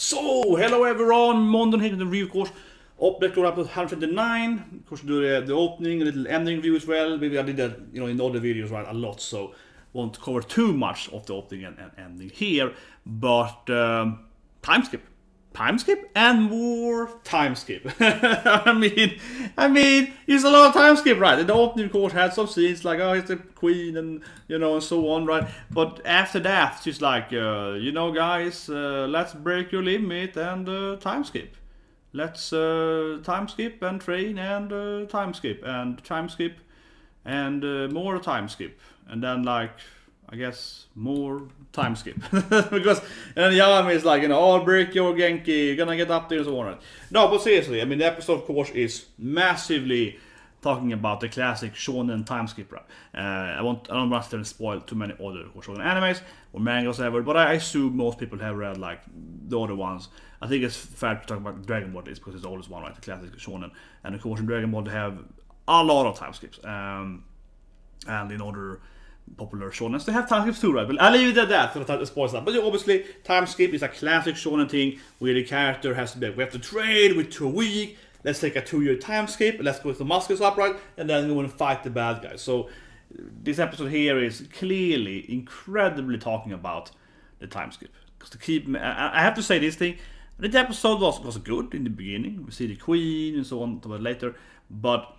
So, hello everyone, Mondon here in the review course of Black Clover episode 129. Of course, do the opening, a little ending review as well. Maybe I did that, in all the videos, right, a lot, so won't cover too much of the opening and ending here. But time skip, and more time skip. I mean, it's a lot of time skip, right? And the opening, of course, had some scenes like, oh, it's the queen and and so on, right? But after that, she's like, guys, let's break your limit and time skip. Let's time skip and train and time skip and more time skip, and then like, I guess more time skip because and Yami is like, I'll break your Genki, you're gonna get up there and so on. No, but seriously, I mean, the episode, of course, is massively talking about the classic shonen time skip rap. I don't want to spoil too many other shonen animes or mangas ever, but I assume most people have read like the other ones. I think it's fair to talk about Dragon Ball because it's the oldest one, right? The classic shonen, and of course in Dragon Ball they have a lot of time skips, and in other popular shonen they have time skips too, right? But I'll leave it at that for the spoil stuff. But obviously, time skip is a classic shonen thing where the character has to be, we have to train with 2 weeks. Let's take a 2-year time skip. Let's go with the muscles up, right? And then we want to fight the bad guys. So this episode here is clearly incredibly talking about the time skip. Because to keep, I have to say this thing. The episode was good in the beginning. We see the queen and so on later, but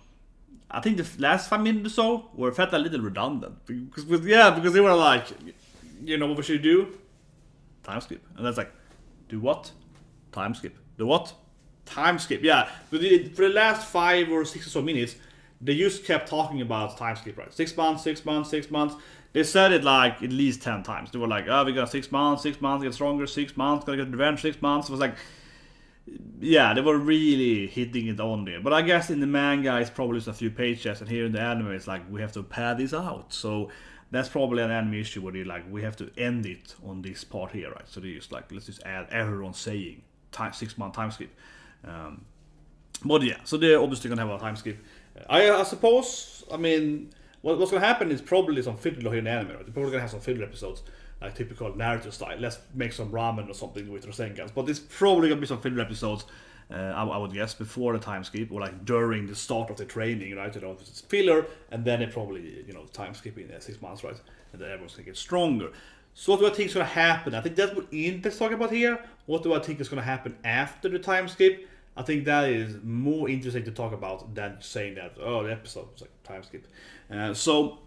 I think the last 5 minutes or so were felt a little redundant because they were like, what we should do? Time skip, and that's like, do what? Time skip. Do what? Time skip. Yeah, for the last 5 or 6 or so minutes, they just kept talking about time skip, right? 6 months, 6 months, 6 months. They said it like at least 10 times. They were like, we got 6 months, get stronger, 6 months, gonna get revenge, 6 months. It was like, yeah, they were really hitting it on there. But I guess in the manga it's probably just a few pages, and here in the anime it's like, we have to pad this out. So that's probably an anime issue where they're like, we have to end it on this part here, right? So they just like, let's just add everyone saying 6 month time skip. But yeah, so they're obviously gonna have a time skip. I suppose, I mean, what's gonna happen is probably some filler here in the anime, right? They're probably gonna have some filler episodes, like typical narrative style. Let's make some ramen or something with Rasengan's. But it's probably gonna be some filler episodes, I would guess, before the time skip or like during the start of the training, right? It's filler, and then it probably, time skipping 6 months, right? And then everyone's gonna get stronger. So what do I think is gonna happen? I think that's what Ian's talking about here. What do I think is gonna happen after the time skip? I think that is more interesting to talk about than saying that, the episode was like time skip. So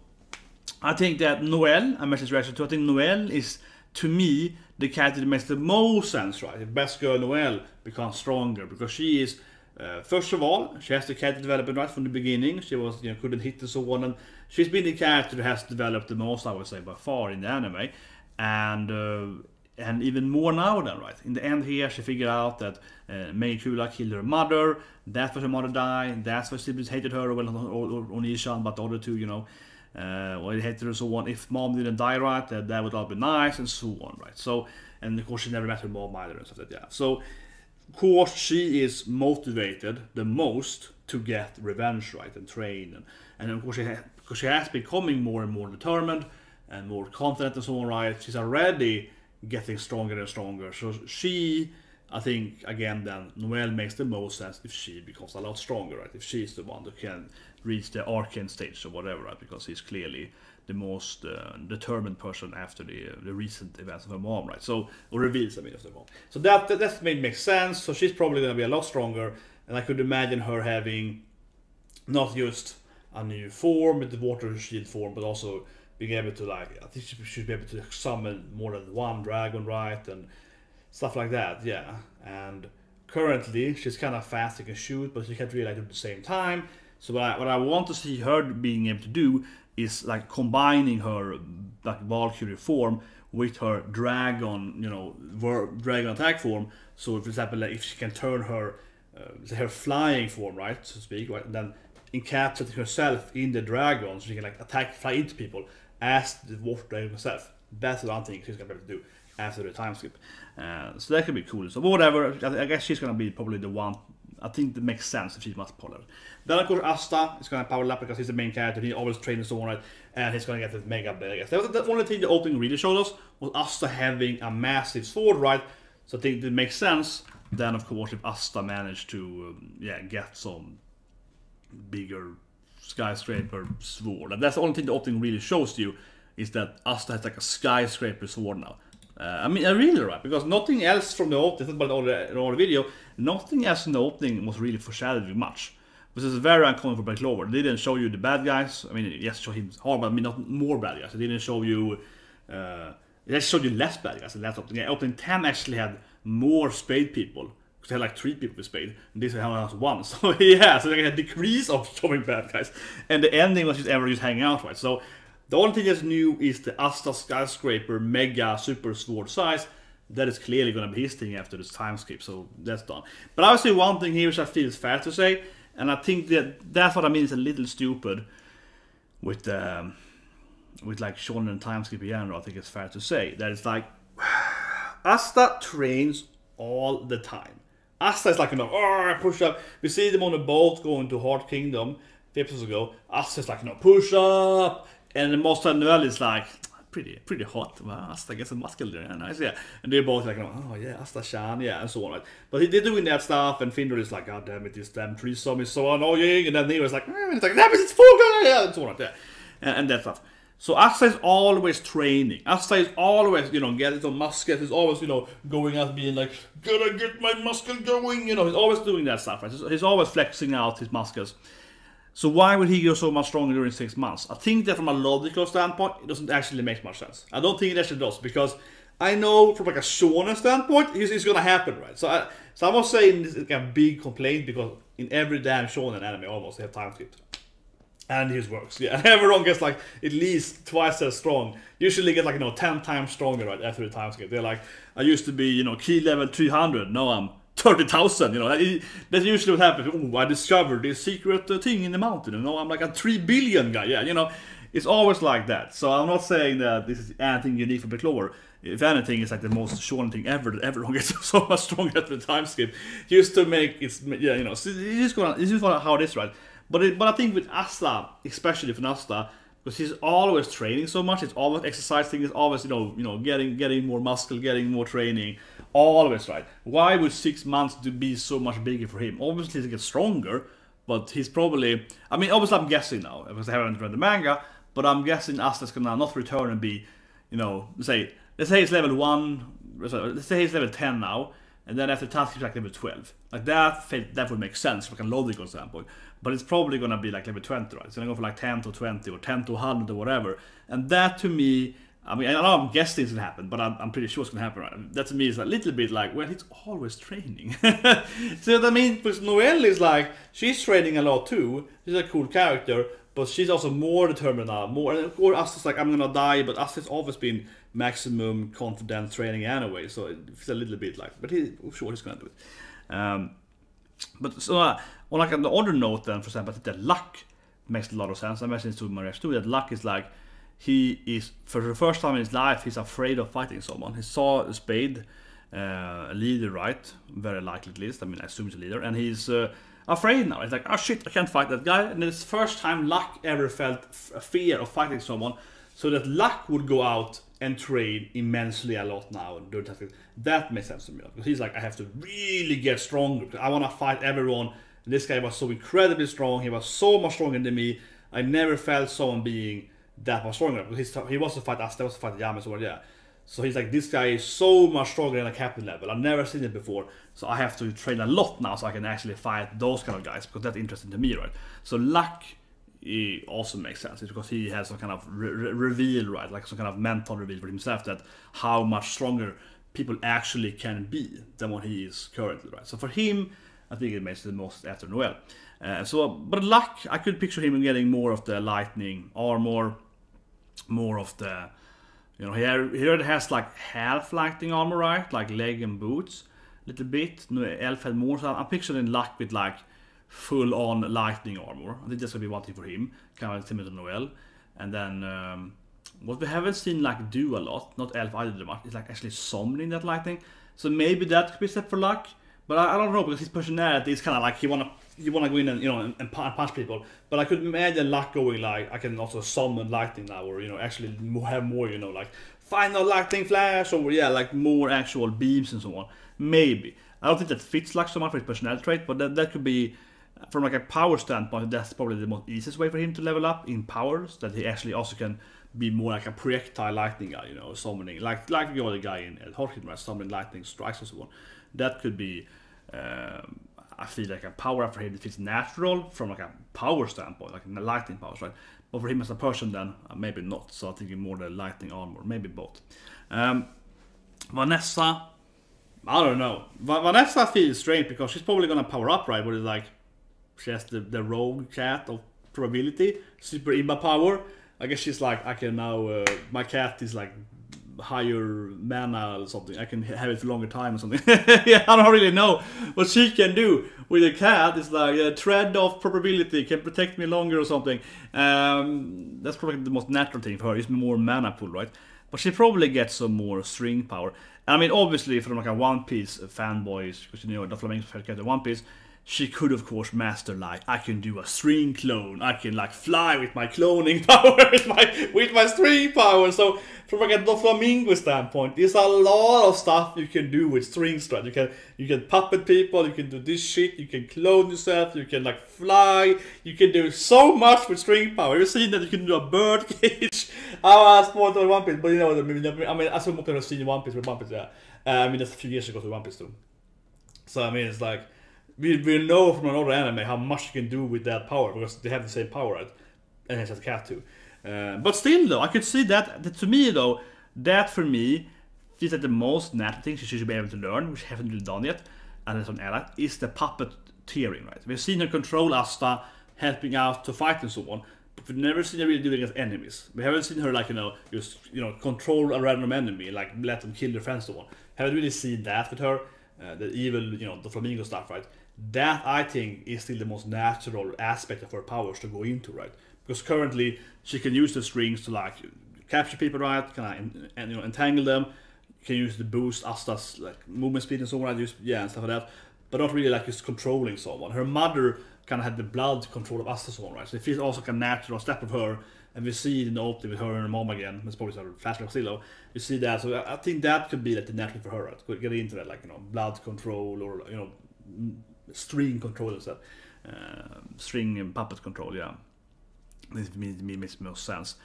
I think that Noelle, I mentioned reaction to, I think Noelle is, to me, the character that makes the most sense, right? If best girl Noelle becomes stronger, because she is, first of all, she has the character development right from the beginning. She was, couldn't hit and so on, and she's been the character that has developed the most, I would say, by far in the anime, and even more now than, right? In the end here, she figured out that Meikula killed her mother. That's why her mother died. That's why siblings hated her, well, not Onishan, but the other two, well, they hated her, so on. If mom didn't die, right, that would all be nice, and so on, right? So, and of course, she never met her mom either, and stuff like that, yeah. So, of course, she is motivated the most to get revenge, right, and train, and of course, because she has becoming more and more determined and more confident and so on, right? She's already getting stronger and stronger. So she, I think, again, then Noelle makes the most sense if she becomes a lot stronger, right? If she's the one that can reach the arcane stage or whatever, right? Because he's clearly the most determined person after the recent events of her mom, right? So, or reveals, of the mom. So that makes sense. So she's probably going to be a lot stronger, and I could imagine her having not just a new form with the water shield form, but also being able to, like, I think she should be able to summon more than one dragon, right, and stuff like that, yeah. And currently, she's kind of fast, she can shoot, but she can't really do it at the same time. So what I want to see her being able to do is, like, combining her, like, Valkyrie form with her dragon, dragon attack form. So, for example, like, if she can turn her flying form, right, so to speak, right, and then encapsulate herself in the dragon, so she can, like, fly into people as the water dragon herself. That's the one thing she's gonna be able to do after the time skip. So that could be cool. So whatever, I guess she's gonna be probably the one. I think that makes sense if she's much polar. Then of course Asta is gonna power up because he's the main character. He always trains and so on, right? And he's gonna get the mega blade, I guess. That was the only thing the opening really showed us, was Asta having a massive sword, right? So I think it makes sense. Then of course if Asta managed to get some bigger skyscraper sword, and that's the only thing the opening really shows you, is that Asta has like a skyscraper sword now. I mean, I really right, because nothing else from the opening, about all the video, nothing else in the opening was really foreshadowed much. Which is very uncommon for Clover. They didn't show you the bad guys. I mean, yes, show him hard, but I mean not more bad guys. They didn't show you. They just showed you less bad guys. And that's opening. Opening 10 actually had more spade people. Because they had like 3 people with spade, and this only has 1. So yeah, so they had a decrease of showing bad guys, and the ending was just hanging out, right? So the only thing that's new is the Asta skyscraper mega super sword size. That is clearly going to be his thing after this time skip, so that's done. But I would say one thing here which I feel is fair to say, and I think that's what I mean is a little stupid with like Sean and time skip in general. I think it's fair to say that it's like Asta trains all the time. Asta is like, you know, push up. We see them on a boat going to Heart Kingdom 5 episodes ago. Asta is like, you know, push up. And the Master Noel is like, pretty hot. Well, Asta gets some muscle there, nice, yeah. And they're both like, oh yeah, Asta-chan, yeah, and so on, right? But they're doing that stuff, and Findor is like, god damn it, this damn threesome is so annoying. And then Nero's like, it's like, damn it, it's 4 guys, yeah, and so on, right? Yeah. And that stuff. So Asta is always training. Asta is always, you know, getting some muscles. He's always, you know, going out being like, gotta get my muscle going. You know, he's always doing that stuff, right? He's always flexing out his muscles. So why would he go so much stronger during 6 months? I think that from a logical standpoint, it doesn't actually make much sense. I don't think it actually does, because I know from like a shonen standpoint, it's gonna happen, right? So I'm not saying this is like a big complaint, because in every damn shonen anime almost they have time skip. And his works, yeah. And everyone gets like at least twice as strong. Usually get like, you know, 10 times stronger right after the time skip. They're like, I used to be, you know, key level 300, now I'm 30,000, you know. That's usually what happens. Oh, I discovered this secret thing in the mountain, you know, I'm like a 3 billion guy, yeah, you know. It's always like that. So I'm not saying that this is anything unique for Clover. If anything, it's like the most shonen thing ever, that everyone gets so much stronger after the time skip. Just to make it, yeah, you know, so it's just how it is, right? But I think with Asta, especially for Asta, because he's always training so much, it's always exercising, it's always, you know, getting more muscle, getting more training, always, right? Why would 6 months to be so much bigger for him? Obviously to get stronger, but he's probably, I mean, obviously I'm guessing now, because I haven't read the manga, but I'm guessing Asta's gonna not return and be, you know, let's say he's level 1, let's say he's level 10 now, and then after task he's like level 12. Like that would make sense from like a logical standpoint. But it's probably gonna be like level 20, right? It's gonna go from like 10 to 20 or 10 to 100 or whatever. And that to me, I mean, I know I'm guessing it's gonna happen, but I'm pretty sure it's gonna happen, right? That to me is a little bit like, well, he's always training. So what I mean, because Noelle is like, she's training a lot too. She's a cool character, but she's also more determined now. More, and of course, Asta's like, I'm gonna die, but Asta's always been maximum confidence training anyway. So it's a little bit like, but he's sure he's gonna do it. But so on like on the other note, then for example, I think that Luck makes a lot of sense. I mentioned this to Maresh too, that Luck is like, he is for the first time in his life he's afraid of fighting someone. He saw a spade, a leader, right? Very likely at least. I mean, I assume he's a leader, and he's afraid now. He's like, oh shit, I can't fight that guy. And it's the first time Luck ever felt a fear of fighting someone. So that Luck would go out and train immensely a lot now and do that. That makes sense to me, because he's like, I have to really get stronger. I want to fight everyone. And this guy was so incredibly strong. He was so much stronger than me. I never felt someone being that much stronger. Because he wants to fight us. He wants to fight Yami as well, yeah. So he's like, this guy is so much stronger than a captain level. I've never seen it before. So I have to train a lot now so I can actually fight those kind of guys, because that's interesting to me, right? So Luck, it also makes sense. It's because he has some kind of reveal, right? Like some kind of mental reveal for himself, that how much stronger people actually can be than what he is currently, right? So for him, I think it makes the most after Noel. But Luck, I could picture him getting more of the lightning armor, more of the, you know, he already has like half lightning armor, right? Like leg and boots, a little bit. Elf had more, so I'm picturing Luck with like full-on lightning armor. I think that's gonna be one thing for him, kind of similar to Noel. And then what we haven't seen like do a lot, not Elf either much, is like actually summoning that lightning. So maybe that could be a step for Luck. But I don't know, because his personality is kind of like, he wanna go in and, you know, and punch people. But I could imagine Luck going like, I can also summon lightning now, or, you know, actually have more, you know, like final lightning flash, or yeah, like more actual beams and so on. Maybe. I don't think that fits like so much for his personality trait, but that could be, from like a power standpoint, that's probably the most easiest way for him to level up in powers, that he actually also can be more like a projectile lightning guy, you know, summoning, like the other guy in Hawkins, right, summoning lightning strikes and so on. That could be, I feel like a power up for him that fits natural from like a power standpoint, like the lightning powers, right? But for him as a person then, maybe not, so I'm thinking more the lightning armor, maybe both. Vanessa, I don't know. Vanessa feels strange because she's probably gonna power up, right? But it's like she has the rogue cat of probability, super imba power. I guess she's like, I can now, my cat is like higher mana or something. I can have it for longer time or something. Yeah, I don't really know what she can do with a cat. It's like a thread of probability can protect me longer or something. That's probably the most natural thing for her. It's more mana pool, right? But she probably gets some more string power. I mean, obviously, from like a One Piece fanboys, because you know the Flamingo character One Piece, she could of course master like, I can do a string clone, I can like fly with my cloning power, with my string power. So from like a Doflamingo standpoint, there's a lot of stuff you can do with string strat. You can puppet people, you can do this shit, you can clone yourself, you can like fly, you can do so much with string power. You've seen that you can do a bird cage. I was more than One Piece, but you know what I mean. I saw more people have seen One Piece with One Piece, yeah. I mean, that's a few years ago with One Piece too. So I mean, it's like, we know from another anime how much you can do with that power, because they have the same power, right? And it has a cat too. But still though, I could see that to me though, that for me feels like the most natural thing she should be able to learn, which she haven't really done yet, and as an ally, is the puppet tearing, right? We've seen her control Asta, helping out to fight and so on, but we've never seen her really do it against enemies. We haven't seen her like, just control a random enemy, like let them kill their friends and so on. Haven't really seen that with her. The evil, the Flamingo stuff, right? That I think is still the most natural aspect of her powers to go into, right? Because currently she can use the strings to like capture people, right? Can entangle them. Can use the boost Asta's like movement speed and so on, and stuff like that. But not really like just controlling someone. Her mother kind of had the blood control of Asta, so on, right? So it feels also like a natural step of her, and we see it in the opening with her and her mom again. It's probably sort of flashback still. You see that, so I think that could be like the natural for her, right? Get into that, like blood control or string control and stuff. String and puppet control, yeah. This makes most sense.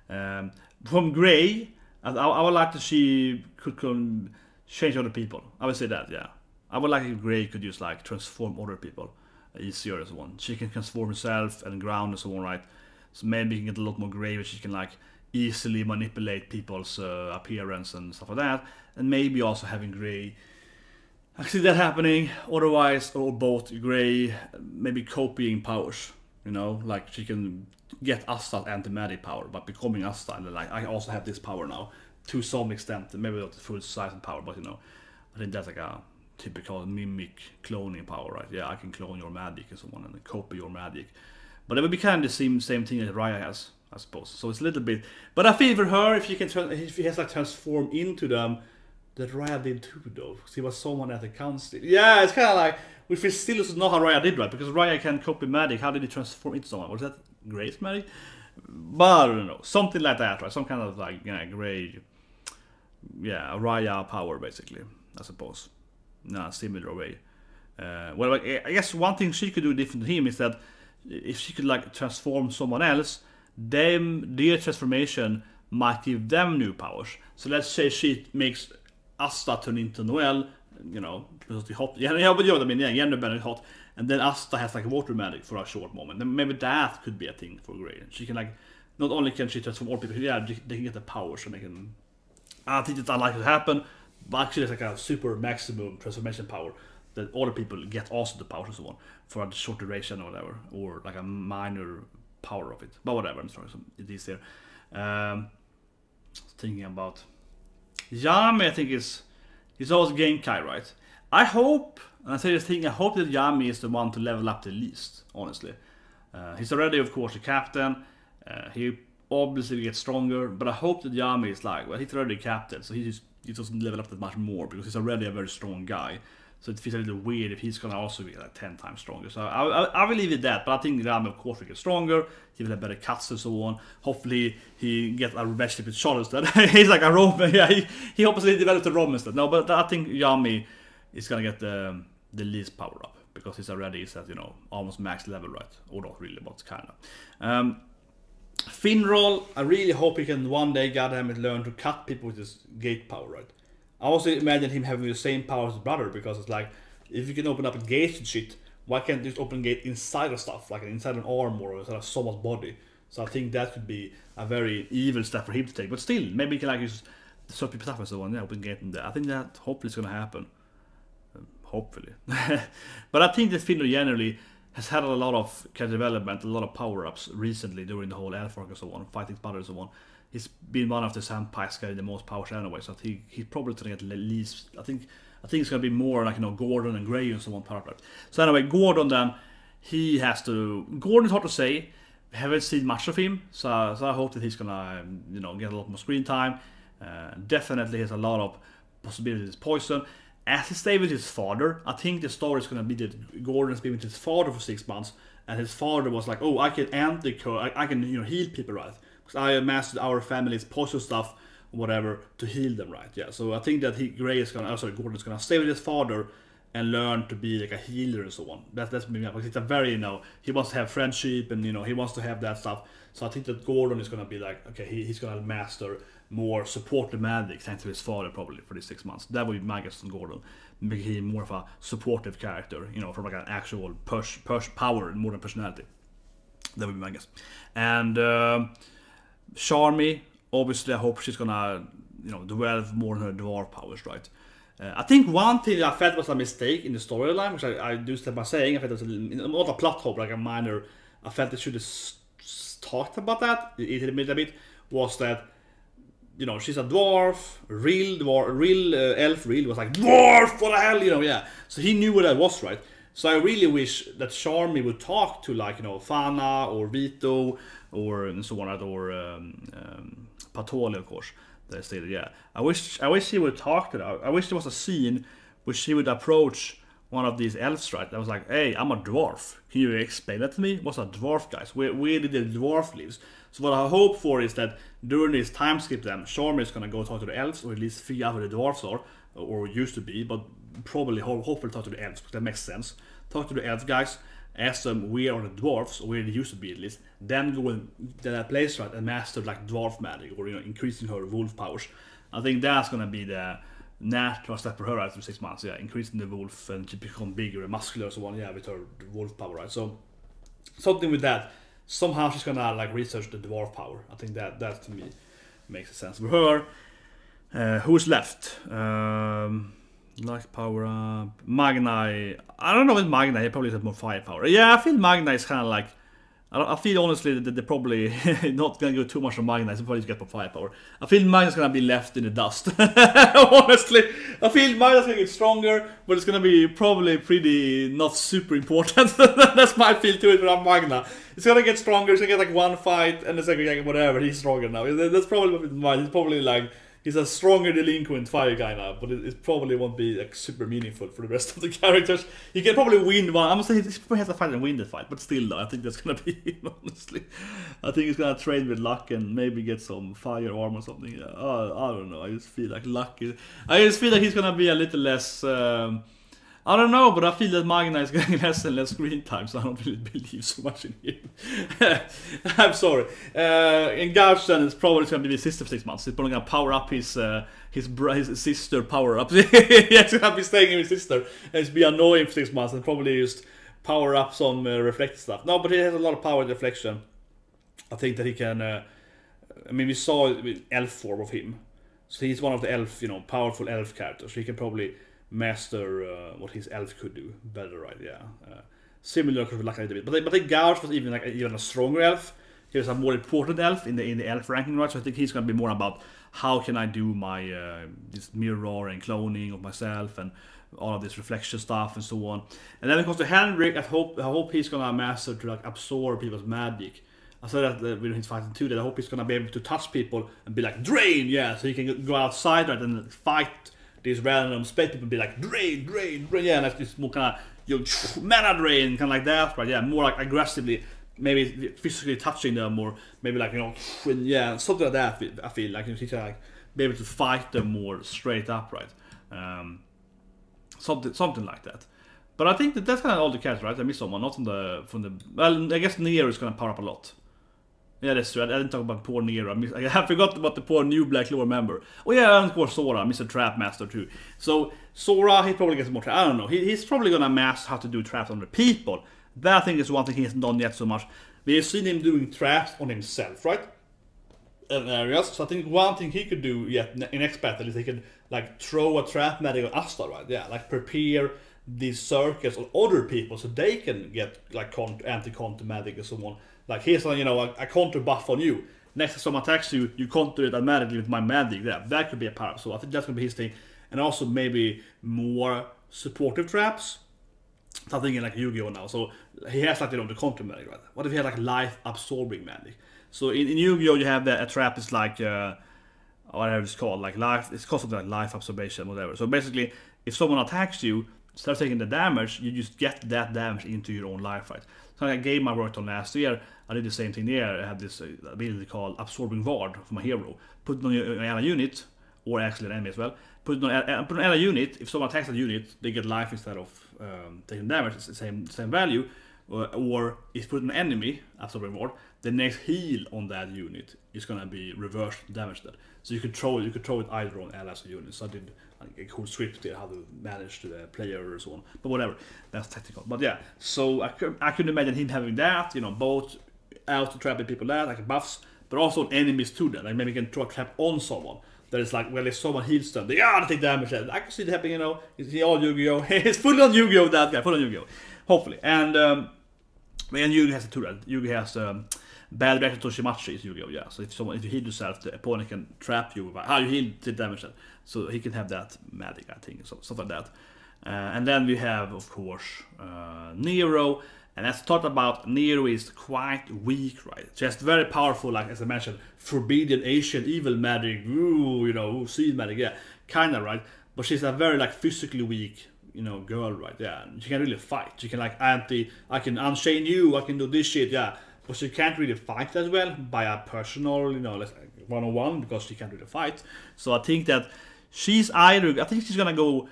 From Grey, I would like to see could change other people. I would say that, yeah. I would like if Grey could just like transform other people easier as one. She can transform herself and ground and so on, right? So maybe you can get a lot more Grey, where she can like easily manipulate people's appearance and stuff like that. And maybe also having Grey, I see that happening. Otherwise, or both Grey, maybe copying powers. Like she can get Asta anti-magic power, but becoming Asta, and then like I also have this power now to some extent. Maybe not the full size and power, but I think that's like a typical mimic cloning power, right? Yeah, I can clone your magic and so on, and copy your magic. But it would be kind of the same thing that Raya has, I suppose. So it's a little bit. But I feel for her, if she has like transformed into them, that Raya did too, though. She was someone at the council. Yeah, it's kind of like, if we still doesn't know how Raya did, right? Because Raya can copy magic. How did he transform into someone? Was that Grey's magic? But I don't know. Something like that, right? Some kind of like, Grey, Raya power, basically, I suppose. No, similar way. Well, I guess one thing she could do different to him is that if she could like transform someone else, their transformation might give them new powers. So let's say she makes Asta turn into Noel, because the hot. Yeah, but you know what I mean. Yeah, Yennerbender is hot, and then Asta has like water magic for a short moment. Then maybe that could be a thing for Grey. She can like, not only can she transform all people, yeah, they can get the powers, and they can. I think it's unlikely to happen, but actually it's like a super maximum transformation power that other people get also the powers and so on for a short duration or whatever, or like a minor power of it. But whatever, I'm sorry, it is there. Thinking about Yami, I think he's always Genkai, right? I hope, and I say this thing, I hope that Yami is the one to level up the least, honestly. He's already, of course, a captain. He obviously gets stronger, but I hope that Yami is like, well, he's already a captain, so he doesn't level up that much more, because he's already a very strong guy. So it feels a little weird if he's gonna also be like 10 times stronger. So I will leave it that. But I think Rami, of course, will get stronger. He will have better cuts and so on. Hopefully he gets a relationship with Charlotte instead. He's like a Roman. Yeah, he hopefully develops a Roman instead. No, but I think Yami is gonna get the least power up because he's already at almost max level, right? Or not really, but kind of. Finral, I really hope he can one day, goddamn it, learn to cut people with his gate power, right? I also imagine him having the same power as his brother, because it's like, if you can open up a gate and shit, why can't you just open a gate inside of stuff, like inside an arm or inside of someone's body? So I think that could be a very evil step for him to take. But still, maybe he can like use certain people stuff and so on, yeah, open gate in there. I think that hopefully is gonna happen. Hopefully. But I think that Finral generally has had a lot of character development, a lot of power-ups recently during the whole elf arc and so on, fighting his brother and so on. He's been one of the Sandpipes getting the most powers anyway, so I think he's probably going to get at least. I think it's going to be more like Gordon and Grey and so on power ups. So anyway, Gordon then he has to. Gordon's hard to say. We haven't seen much of him, so I hope that he's gonna get a lot more screen time. Definitely has a lot of possibilities with poison. As he stayed with his father, I think the story is going to be that Gordon has been with his father for 6 months, and his father was like, "Oh, I can I can heal people, right? Because I mastered our family's poison stuff, or whatever, to heal them, right? Yeah. So I think that Gordon's gonna stay with his father and learn to be like a healer and so on. That's maybe because it's a very he wants to have friendship and he wants to have that stuff. So I think that Gordon is gonna be like, okay, he's gonna master more supportive magic thanks to his father probably for these 6 months. That would be my guess on Gordon, making him more of a supportive character, from like an actual push power more than personality. That would be my guess. And Charmy, obviously, I hope she's gonna, develop more in her dwarf powers, right? I think one thing I felt was a mistake in the storyline, which I do step by saying, I felt it was not a plot hole, like a minor. I felt they should have talked about that a little bit. Was that she's a dwarf, real elf, was like dwarf, what the hell, yeah. So he knew what that was, right? So I really wish that Charmy would talk to like Fana or Vito or and so on, or Patoli, of course. That I stated, yeah. I wish he would talk to that. I wish there was a scene which he would approach one of these elves, right? That was like, "Hey, I'm a dwarf. Can you explain that to me? What's a dwarf, guys? Where did the dwarf live?" So what I hope for is that during this time skip, then Charmy is gonna go talk to the elves, or at least figure out where the dwarfs are, or used to be, but probably hopefully talk to the elves, because that makes sense. Talk to the elf guys, ask them where are the dwarfs, or where they used to be at least, then go to that place, right, and master like dwarf magic, or increasing her wolf powers. I think that's gonna be the natural step for her after 6 months, yeah, increasing the wolf and to become bigger and muscular, so on, yeah, with her wolf power, right? So something with that. Somehow she's gonna like research the dwarf power. I think that to me makes sense for her. Who's left? Like power up. Magnai. I don't know with Magnai, he probably has more firepower. Yeah, I feel Magnai is kind of like. I feel honestly that they're probably not gonna go too much on Magnai, so probably get more firepower. I feel Magnai's gonna be left in the dust. Honestly, I feel Magnai's gonna get stronger, but it's gonna be probably pretty not super important. That's my feel to it with Magna. It's gonna get stronger. It's gonna get like one fight, and it's like whatever. He's stronger now. That's probably what it's mine. He's probably like. He's a stronger delinquent fire guy now, but it probably won't be like super meaningful for the rest of the characters. He can probably win one. I'm gonna say he probably has to fight and win the fight, but still, though, I think that's gonna be him. Honestly, I think he's gonna train with luck and maybe get some fire arm or something. Yeah. I don't know. I just feel like luck is. I just feel like he's gonna be a little less. I don't know, but I feel that Magna is getting less and less screen time, so I don't really believe so much in him. I'm sorry. In Garston, it's probably going to be his sister for 6 months. He's probably going to power up his sister power up. He's going to be staying with his sister and just be annoying for 6 months and probably just power up some reflect stuff. No, but he has a lot of power and reflection. I think that he can. I mean, we saw elf form of him, so he's one of the elf, powerful elf characters. So he can probably master what his elf could do better, right? Yeah, similar to like a little bit, but I think Gauch was even a stronger elf. He was a more important elf in the elf ranking, right? So I think he's gonna be more about how can I do my this mirror and cloning of myself and all of this reflection stuff and so on. And then when it comes to Henrik, I hope he's gonna master to like absorb people's magic. I said that when he's fighting too, that I hope he's gonna be able to touch people and be like drain, yeah, so he can go outside, right, and fight these random space people be like drain, yeah, like this more kind of mana drain, kind of like that, right? Yeah, more like aggressively, maybe physically touching them, or maybe like yeah, something like that. I feel like you can like be able to fight them more straight up, right? Something like that. But I think that's kind of all the characters, right? I missed someone, not from the. Well, I guess Nero is gonna power up a lot. Yeah, that's true. I didn't talk about poor Nero. I forgot about the poor new Black Clover member. Oh yeah, and of course Sora, Mr. Trap Master too. So Sora, he probably gets more trap. I don't know. He's probably gonna master how to do traps on the people. That I think is one thing he hasn't done yet so much. We have seen him doing traps on himself, right? In areas. So I think one thing he could do yet in next battle is he could like throw a trap magic on Asta, right? Yeah, like prepare these circuits on other people so they can get like anti-counter magic or someone. Like here's a counter buff on you. Next time someone attacks you, you counter it automatically with my magic. Yeah, that could be a power. So I think that's gonna be his thing. And also maybe more supportive traps. So I'm thinking like Yu-Gi-Oh now. So he has like the counter magic, right? What if he had like life absorbing magic? So in Yu-Gi-Oh you have that a trap is like whatever it's called, like life. It's called something like life absorption, whatever. So basically, if someone attacks you, instead of taking the damage, you just get that damage into your own life, right? So like a game I worked on last year, I did the same thing there. I had this ability called Absorbing Ward for my hero. Put it on your ally unit, or actually an enemy as well. Put it on an ally unit. If someone attacks that unit, they get life instead of taking damage. It's the same value. Or if you put an enemy, Absorbing Ward, the next heal on that unit is gonna be reversed damage that. So you could throw it either on allies or units. So I did a cool script there how to manage the player or so on. But whatever, that's technical. But yeah, so I could imagine him having that, both out to trapping people there, like buffs, but also enemies too. Then like maybe you can throw a trap on someone. That is like, well, if someone heals them, they take damage. I can see it happening. He's all Yu-Gi-Oh. He's full on Yu-Gi-Oh. That guy, full on Yu-Gi-Oh. Hopefully, and Yu-Gi has a two. Yu-Gi has bad reaction to Shimachi is Yu-Gi-Oh. Yeah, so if you heal yourself, the opponent can trap you. How you heal the damage then. So he can have that magic, I think, stuff like that. And then we have, of course, Nero. And as talked about, Nero is quite weak, right? Just very powerful, like as I mentioned, forbidden ancient evil magic, seed magic, yeah, kinda, right? But she's a very like physically weak, girl, right? Yeah, she can really fight. She can like I can unchain you, I can do this shit, yeah. But she can't really fight as well by a personal, like one-on-one, because she can't really fight. So I think that I think she's gonna go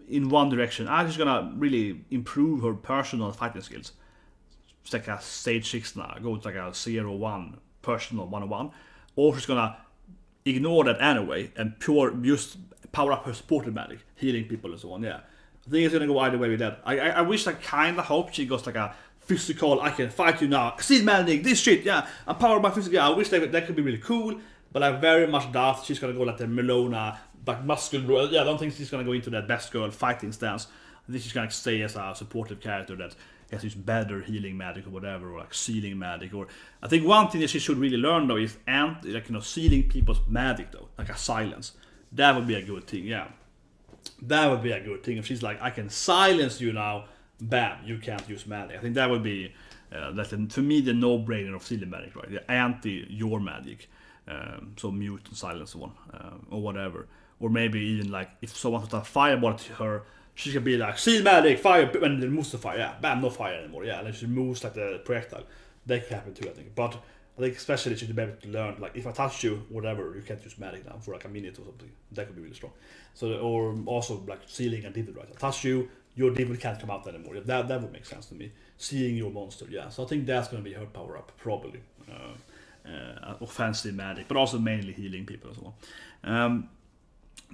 in one direction. I think she's gonna really improve her personal fighting skills. It's like a stage 6 now, go to like a 0-1 personal 1-on-1, or she's gonna ignore that anyway and just power up her supportive magic, healing people and so on. Yeah, I think it's gonna go either way with that. I wish, I kinda hope she goes like a physical, I can fight you now, seed magic, this shit, yeah, I'm powered by physical. I wish that could be really cool, but I very much doubt she's gonna go like the Melona, like muscular. Yeah, I don't think she's gonna go into that best girl fighting stance. I think she's gonna stay as a supportive character that has this better healing magic or whatever, or like sealing magic. Or I think one thing that she should really learn though is sealing people's magic though, like a silence. That would be a good thing, yeah. That would be a good thing if she's like, I can silence you now, bam, you can't use magic. I think that would be for me the no-brainer of sealing magic, right? The anti your magic, so mute and silence one, or whatever. Or maybe even like if someone puts a fireball to her, she can be like, seal magic, fire, and then moves the fire, yeah, bam, no fire anymore, yeah, and then she moves like the projectile. That can happen too, I think. But I think especially she should be able to learn, like, if I touch you, whatever, you can't use magic now for like a minute or something. That could be really strong. So, or also like sealing a divot, right? I touch you, your divot can't come out anymore. That would make sense to me. Seeing your monster, yeah. So I think that's going to be her power up, probably. Offensive magic, but also mainly healing people as well.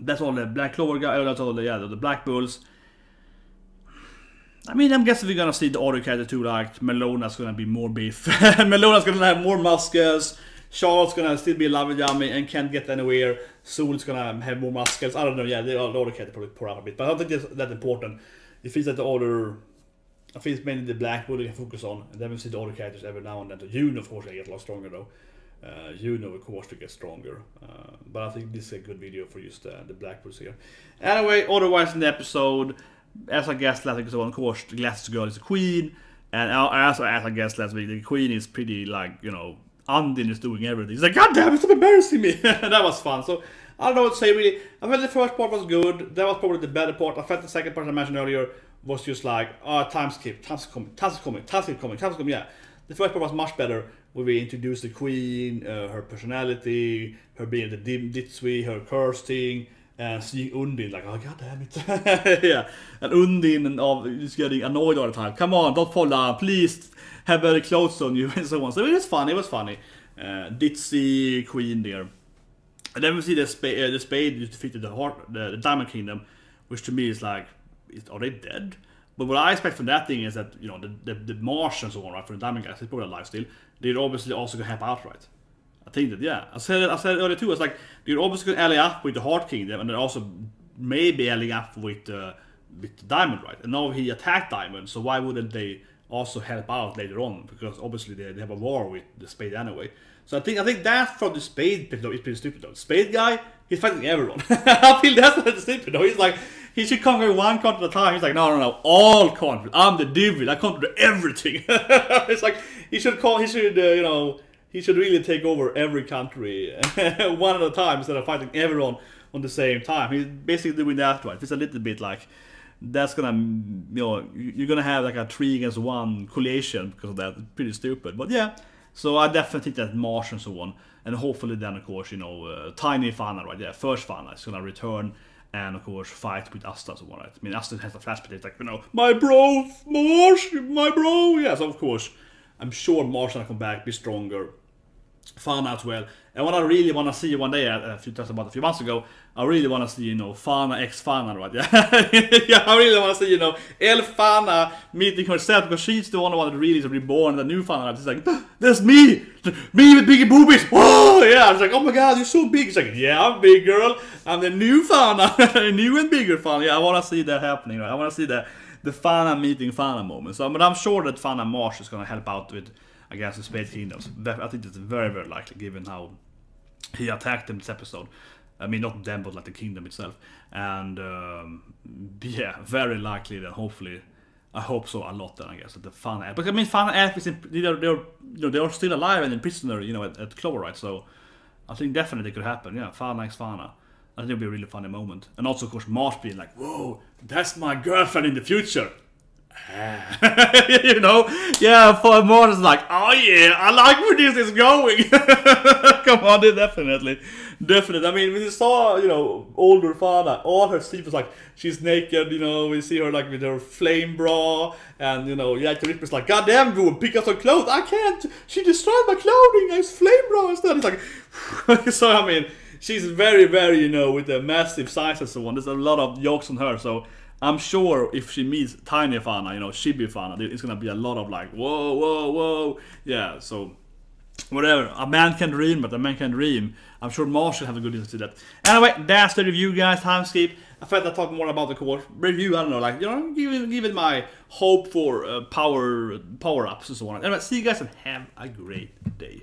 That's all the Black Clover guy, that's all the Black Bulls. I mean, I'm guessing we're gonna see the other character too, like Melona's gonna be more beef. Melona's gonna have more muscles. Charlotte's gonna still be lovely yummy and can't get anywhere. Soul's gonna have more muscles. I don't know, yeah, the other character probably pour out a bit, but I don't think that's that important. It feels that the other, I think it's mainly the Black Bull we can focus on, and then we see the other characters every now and then. Juno, of course, they get a lot stronger though. Juno, of course, to get stronger. But I think this is a good video for just the Black Bulls here. Anyway, otherwise in the episode, as I guessed last week, so of course, the Glasses girl is a queen, and as I guessed last week, the queen is pretty like, Andin is doing everything. He's like, God damn it, stop embarrassing me. That was fun. So I don't know what to say really. I felt the first part was good. That was probably the better part. I felt the second part I mentioned earlier was just like, oh, time skip, time's coming. Yeah, the first part was much better. Where we introduced the queen, her personality, her being the ditzy, her cursing, and seeing Undine like, oh god damn it. Yeah, and Undine and just getting annoyed all the time. Come on, don't fall down, please have better clothes on you and so on. So it was funny. Ditzy queen there. And then we see the spade just defeated the Diamond Kingdom, which to me is like, are they dead? But what I expect from that thing is that, you know, the Martians and so on, right, for the Diamond guys, they're probably alive still. They're obviously also gonna help out, right? I think that, yeah. I said it earlier too. It's like they're obviously gonna ally up with the Heart Kingdom, and they're also maybe allying up with Diamond, right? And now he attacked Diamond, so why wouldn't they also help out later on? Because obviously they have a war with the Spade anyway. So I think that from the Spade bit though is pretty stupid though. The Spade guy, he's fighting everyone. I feel that's pretty stupid though. He's like, he should conquer one country at a time. He's like, no, all countries. I'm the devil. I conquer everything. It's like he should really take over every country one at a time instead of fighting everyone on the same time. He's basically doing that, right? It's a little bit like that's gonna, you know, you're gonna have like a 3 against 1 collation because of that. It's pretty stupid, but yeah. So I definitely think that Marsh and so on, and hopefully then of course, you know, Tiny Fana, right? Yeah, first Fana is gonna return and of course fight with Asta and so on, right? I mean, Asta has a flashback. It's like, you know, my bro, Marsh, my bro. Yeah, so of course, I'm sure Marsh gonna come back, be stronger. Fana as well. And what I really want to see one day, if you talked about a few months ago, I really want to see, you know, Fana x Fana, right? Yeah, yeah, I really want to see, you know, El Fana meeting herself, because she's the one that really is reborn, the new Fana. It's like, that's me with bigger boobies. Oh yeah, I was like, oh my god, you're so big. It's like, yeah, I'm big, girl. I'm the new Fana, new and bigger Fana. Yeah, I want to see that happening. Right? I want to see the Fana meeting Fana moment. So, but I'm sure that Fana Marsh is going to help out with, I guess, the Spade Kingdoms. I think that's very, very likely, given how he attacked them this episode. I mean, not them, but like the kingdom itself. And yeah, very likely then. Hopefully, I hope so a lot. Then I guess that the Fana, but I mean, Fana Elf is they're still alive and in prisoner, you know, at Clover, right? So I think definitely it could happen. Yeah, Fana x Fana. I think it'll be a really funny moment. And also, of course, Marsh being like, "Whoa, that's my girlfriend in the future." You know, yeah, for more is like, oh yeah, I like where this is going. Come on, definitely. I mean, when you saw, you know, older Fana, all her sleep was like, she's naked, you know, we see her like with her flame bra, and you know, yeah, the Ripper's like, goddamn, dude, pick up her clothes, I can't, she destroyed my clothing, I have flame bra instead. It's like, so I mean, she's very, very, you know, with the massive size and so on, there's a lot of jokes on her, so I'm sure if she meets Tiny Fana, you know, Chibi Fana, it's gonna be a lot of like, whoa. Yeah, so whatever. A man can dream, but a man can dream. I'm sure Marsh should have a good reason to that. Anyway, that's the review, guys. Time skip. I felt I'd talk more about the core review. I don't know, like, you know, give it my hope for power ups and so on. Anyway, see you guys and have a great day.